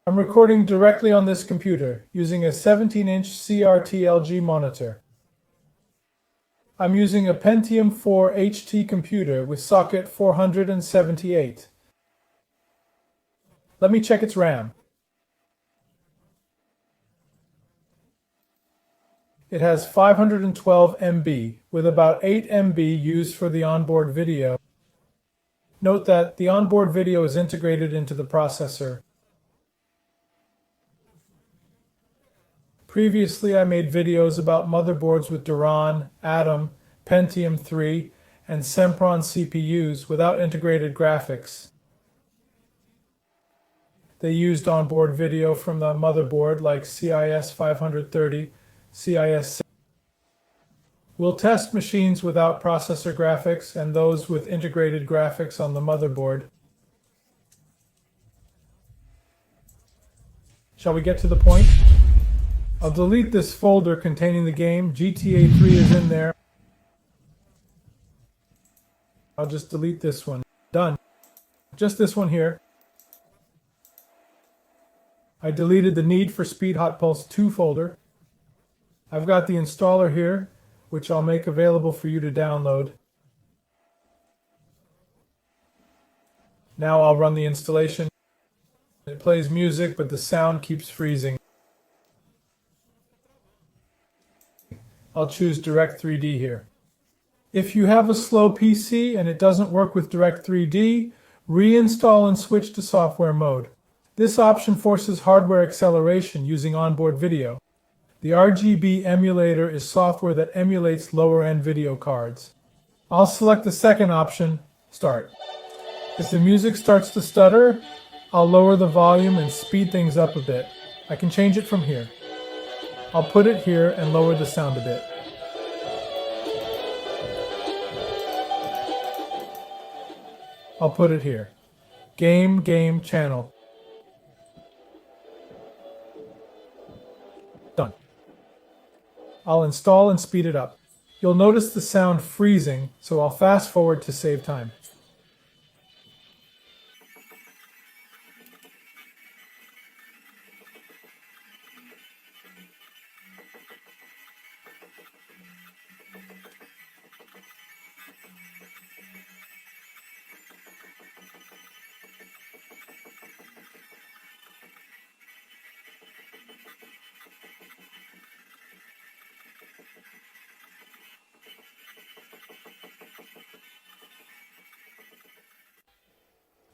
I'm recording directly on this computer using a 17-inch CRT LG monitor. I'm using a Pentium 4 HT computer with socket 478. Let me check its RAM. It has 512 MB, with about 8 MB used for the onboard video. Note that the onboard video is integrated into the processor. Previously, I made videos about motherboards with Duran, Atom, Pentium 3, and Sempron CPUs without integrated graphics. They used onboard video from the motherboard like CIS 530, CIS. We'll test machines without processor graphics and those with integrated graphics on the motherboard. Shall we get to the point? I'll delete this folder containing the game. GTA 3 is in there. I'll just delete this one. Done. Just this one here. I deleted the Need for Speed Hot Pulse 2 folder. I've got the installer here, which I'll make available for you to download. Now I'll run the installation. It plays music, but the sound keeps freezing. I'll choose Direct 3D here. If you have a slow PC and it doesn't work with Direct 3D, reinstall and switch to software mode. This option forces hardware acceleration using onboard video. The RGB emulator is software that emulates lower-end video cards. I'll select the second option, Start. If the music starts to stutter, I'll lower the volume and speed things up a bit. I can change it from here. I'll put it here and lower the sound a bit. I'll put it here. Game channel. Done. I'll install and speed it up. You'll notice the sound freezing, so I'll fast forward to save time.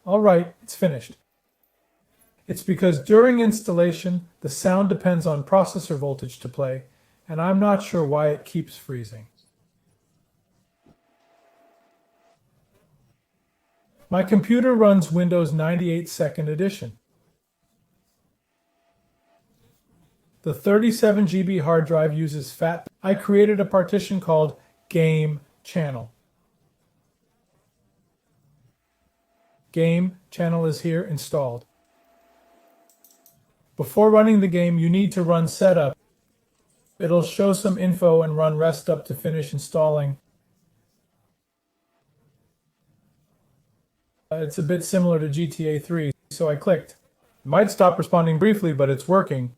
All right, it's finished. It's because during installation, the sound depends on processor voltage to play, and I'm not sure why it keeps freezing. My computer runs Windows 98 Second Edition. The 37 GB hard drive uses FAT. I created a partition called Game Channel. Game channel is here installed. Before running the game, you need to run setup. It'll show some info and run rest up to finish installing. It's a bit similar to GTA 3, so I clicked. It might stop responding briefly, but it's working.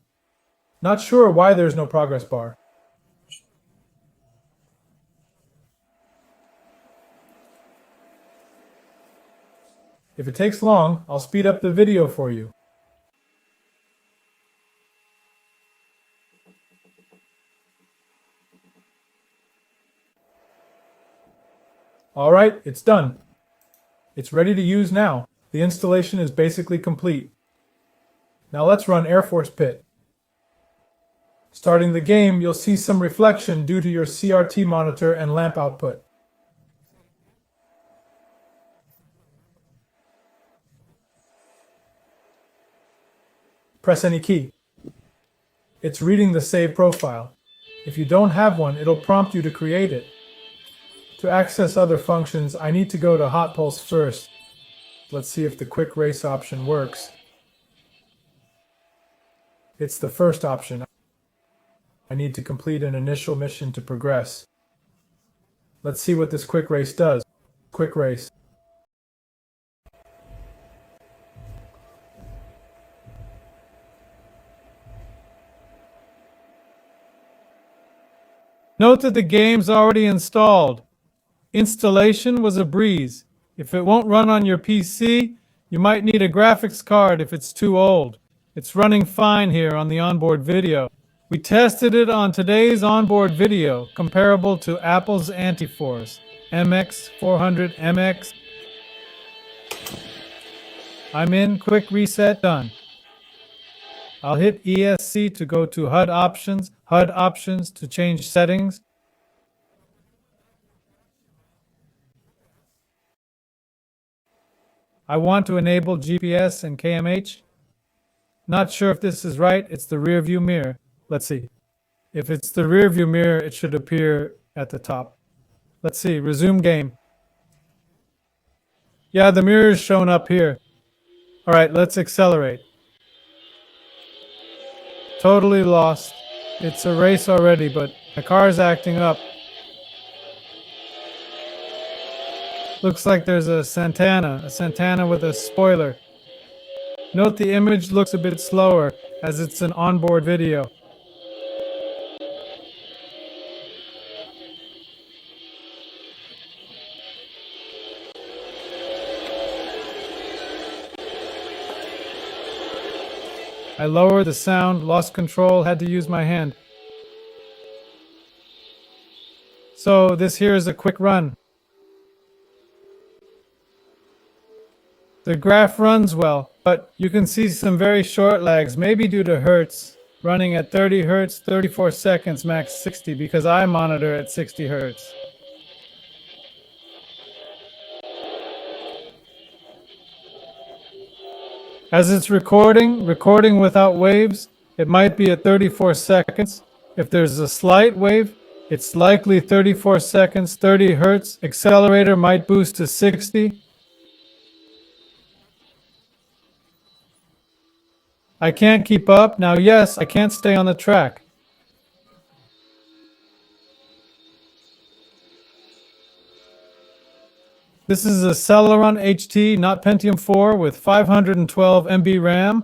Not sure why there's no progress bar. If it takes long, I'll speed up the video for you. All right, it's done. It's ready to use now. The installation is basically complete. Now let's run Air Force Pit. Starting the game, you'll see some reflection due to your CRT monitor and lamp output. Press any key. It's reading the save profile. If you don't have one, it'll prompt you to create it. To access other functions, I need to go to Hot Pulse first. Let's see if the quick race option works. It's the first option. I need to complete an initial mission to progress. Let's see what this quick race does. Quick race. Note that the game's already installed. Installation was a breeze. If it won't run on your PC, you might need a graphics card if it's too old. It's running fine here on the onboard video. We tested it on today's onboard video, comparable to Apple's Antiforce MX400MX. I'm in, quick reset done. I'll hit ESC to go to HUD options to change settings. I want to enable GPS and KMH. Not sure if this is right, it's the rear view mirror. Let's see. If it's the rear view mirror, it should appear at the top. Let's see, resume game. Yeah, the mirror is shown up here. All right, let's accelerate. Totally lost. It's a race already, but my car's acting up. Looks like there's a Santana with a spoiler. Note the image looks a bit slower, as it's an onboard video. I lowered the sound, lost control, had to use my hand. So this here is a quick run. The graph runs well, but you can see some very short lags, maybe due to hertz. Running at 30 hertz, 34 seconds, max 60, because I monitor at 60 hertz. As it's recording without waves, it might be at 34 seconds. If there's a slight wave, it's likely 34 seconds, 30 hertz. Accelerator might boost to 60. I can't keep up. Now, yes, I can't stay on the track. This is a Celeron HT, not Pentium 4, with 512 MB RAM.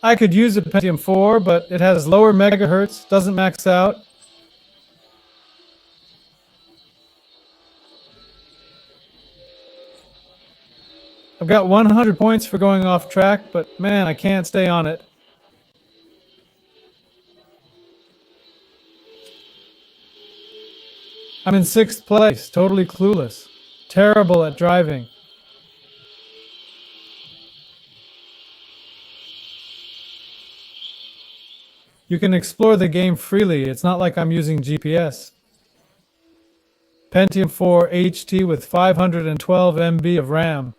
I could use a Pentium 4, but it has lower megahertz, doesn't max out. I've got 100 points for going off track, but man, I can't stay on it. I'm in 6th place, totally clueless. Terrible at driving. You can explore the game freely, it's not like I'm using GPS. Pentium 4 HT with 512 MB of RAM.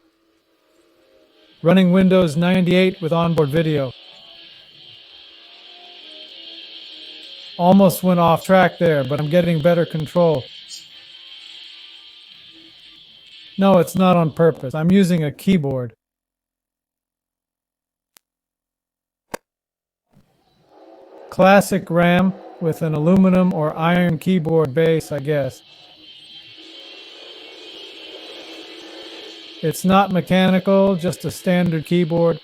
Running Windows 98 with onboard video. Almost went off track there, but I'm getting better control. No, it's not on purpose. I'm using a keyboard. Classic RAM with an aluminum or iron keyboard base, I guess. It's not mechanical, just a standard keyboard.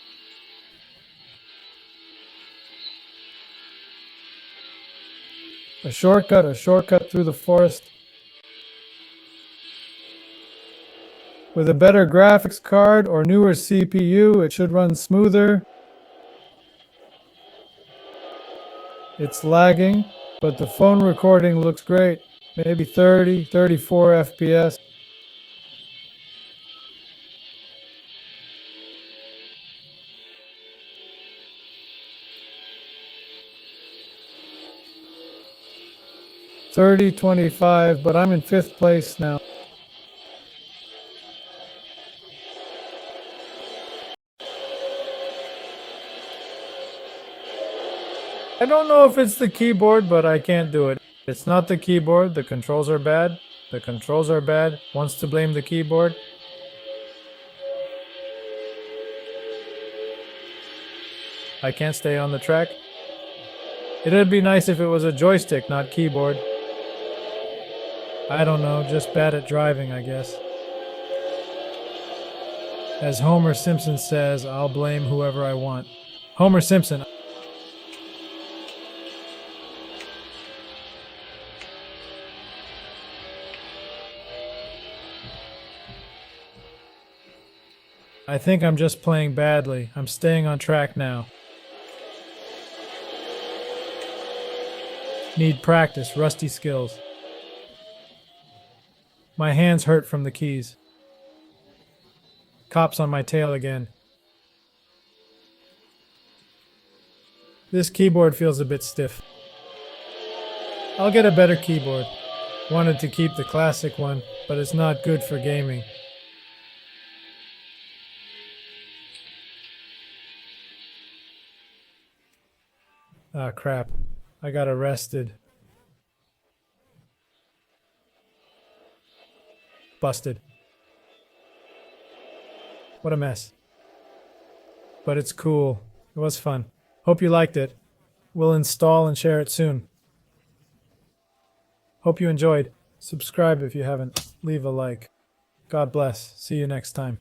A shortcut through the forest. With a better graphics card or newer CPU, it should run smoother. It's lagging, but the phone recording looks great. Maybe 30, 34 FPS. $30.25, but I'm in 5th place now. I don't know if it's the keyboard, but I can't do it. It's not the keyboard, the controls are bad. The controls are bad. Wants to blame the keyboard. I can't stay on the track. It'd be nice if it was a joystick, not keyboard. I don't know, just bad at driving, I guess. As Homer Simpson says, I'll blame whoever I want. Homer Simpson. I think I'm just playing badly. I'm staying on track now. Need practice, rusty skills. My hands hurt from the keys. Cops on my tail again. This keyboard feels a bit stiff. I'll get a better keyboard. Wanted to keep the classic one, but it's not good for gaming. Ah, crap. I got arrested. Busted. What a mess. But it's cool. It was fun. Hope you liked it. We'll install and share it soon. Hope you enjoyed. Subscribe if you haven't. Leave a like. God bless. See you next time.